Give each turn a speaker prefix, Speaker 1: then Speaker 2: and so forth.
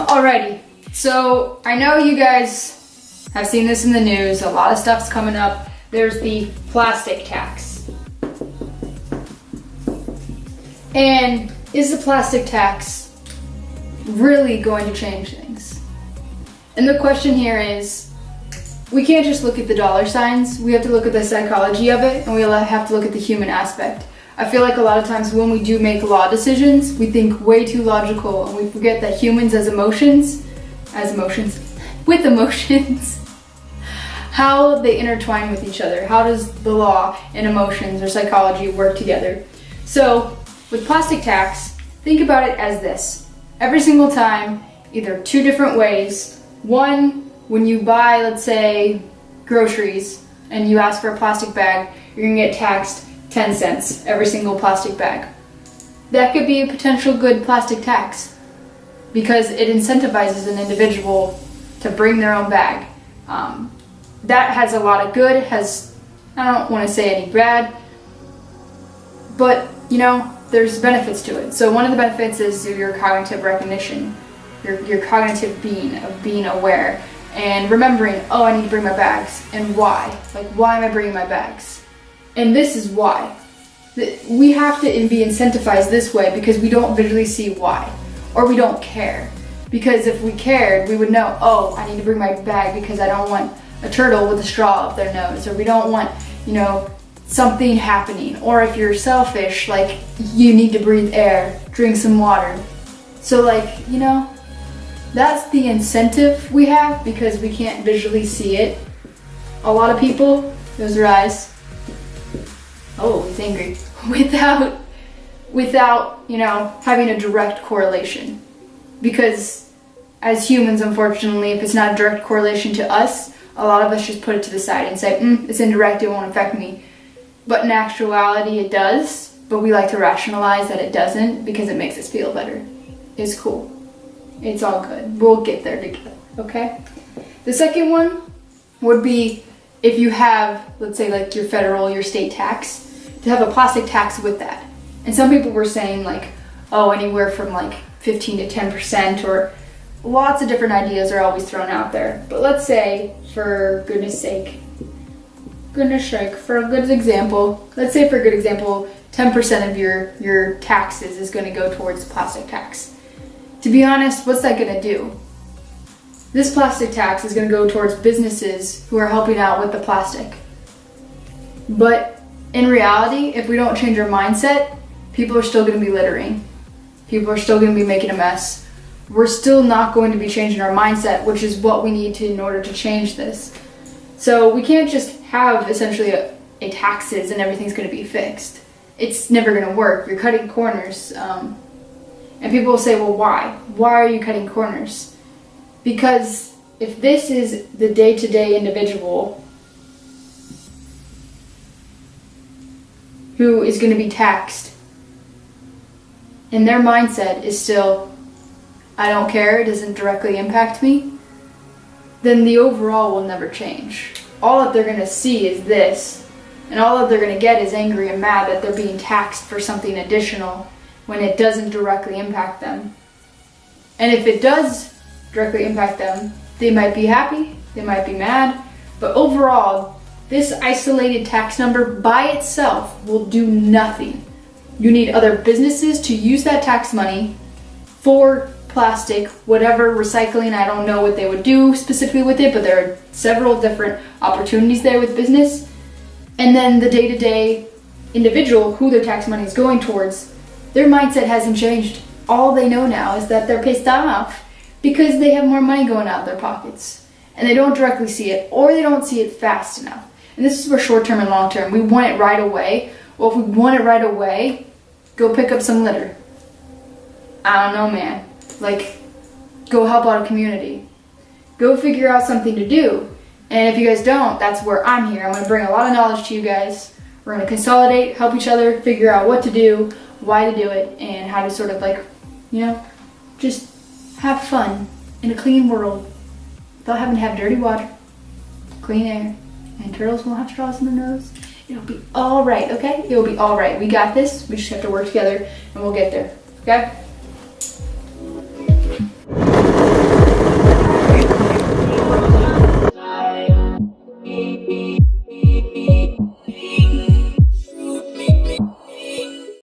Speaker 1: Alrighty, so I know you guys have seen this in the news. A lot of stuff's coming up. There's the plastic tax. And is the plastic tax really going to change things? And the question here is, we can't just look at the dollar signs. We have to look at the psychology of it, and we have to look at the human aspect. I feel like a lot of times when we do make law decisions, we think way too logical, and we forget that humans with emotions, how they intertwine with each other. How does the law and emotions or psychology work together? So with plastic tax, think about it as this. Every single time, either two different ways. One, when you buy, let's say, groceries, and you ask for a plastic bag, you're gonna get taxed 10 cents every single plastic bag. That could be a potential good plastic tax because it incentivizes an individual to bring their own bag. That has a lot of good, I don't want to say any bad, but there's benefits to it. So one of the benefits is your cognitive recognition, your cognitive being aware and remembering, oh, I need to bring my bags, and why? Like, why am I bringing my bags? And this is why. We have to be incentivized this way because we don't visually see why, or we don't care. Because if we cared, we would know, oh, I need to bring my bag because I don't want a turtle with a straw up their nose, or we don't want, something happening. Or if you're selfish, like, you need to breathe air, drink some water. So that's the incentive we have because we can't visually see it. A lot of people, those are eyes. Oh, he's angry. Without having a direct correlation. Because as humans, unfortunately, if it's not a direct correlation to us, a lot of us just put it to the side and say, it's indirect, it won't affect me. But in actuality, it does. But we like to rationalize that it doesn't because it makes us feel better. It's cool. It's all good. We'll get there together, okay? The second one would be if you have, let's say, like your federal, your state tax, to have a plastic tax with that. And some people were saying anywhere from 15 to 10%, or lots of different ideas are always thrown out there. But let's say, for a good example, 10% of your taxes is going to go towards plastic tax. To be honest, what's that going to do? This plastic tax is going to go towards businesses who are helping out with the plastic. But in reality, if we don't change our mindset, people are still going to be littering. People are still going to be making a mess. We're still not going to be changing our mindset, which is what we need to in order to change this. So we can't just have essentially a taxes and everything's going to be fixed. It's never going to work. You're cutting corners. And people will say, well, why? Why are you cutting corners? Because if this is the day-to-day individual who is going to be taxed, and their mindset is still, I don't care, it doesn't directly impact me, then the overall will never change. All that they're going to see is this, and all that they're going to get is angry and mad that they're being taxed for something additional when it doesn't directly impact them. And if it does directly impact them, they might be happy, they might be mad, but overall, this isolated tax number by itself will do nothing. You need other businesses to use that tax money for plastic, whatever, recycling. I don't know what they would do specifically with it, but there are several different opportunities there with business. And then the day-to-day individual who their tax money is going towards, their mindset hasn't changed. All they know now is that they're pissed off because they have more money going out of their pockets. And they don't directly see it, or they don't see it fast enough. And this is for short-term and long-term. We want it right away. Well, if we want it right away, go pick up some litter. I don't know, man. Go help out a community. Go figure out something to do. And if you guys don't, that's where I'm here. I'm going to bring a lot of knowledge to you guys. We're going to consolidate, help each other, figure out what to do, why to do it, and how to sort of just have fun in a clean world without having to have dirty water, clean air, and turtles won't have straws in their nose. It'll be all right, okay? It'll be all right. We got this. We just have to work together, and we'll get there, okay?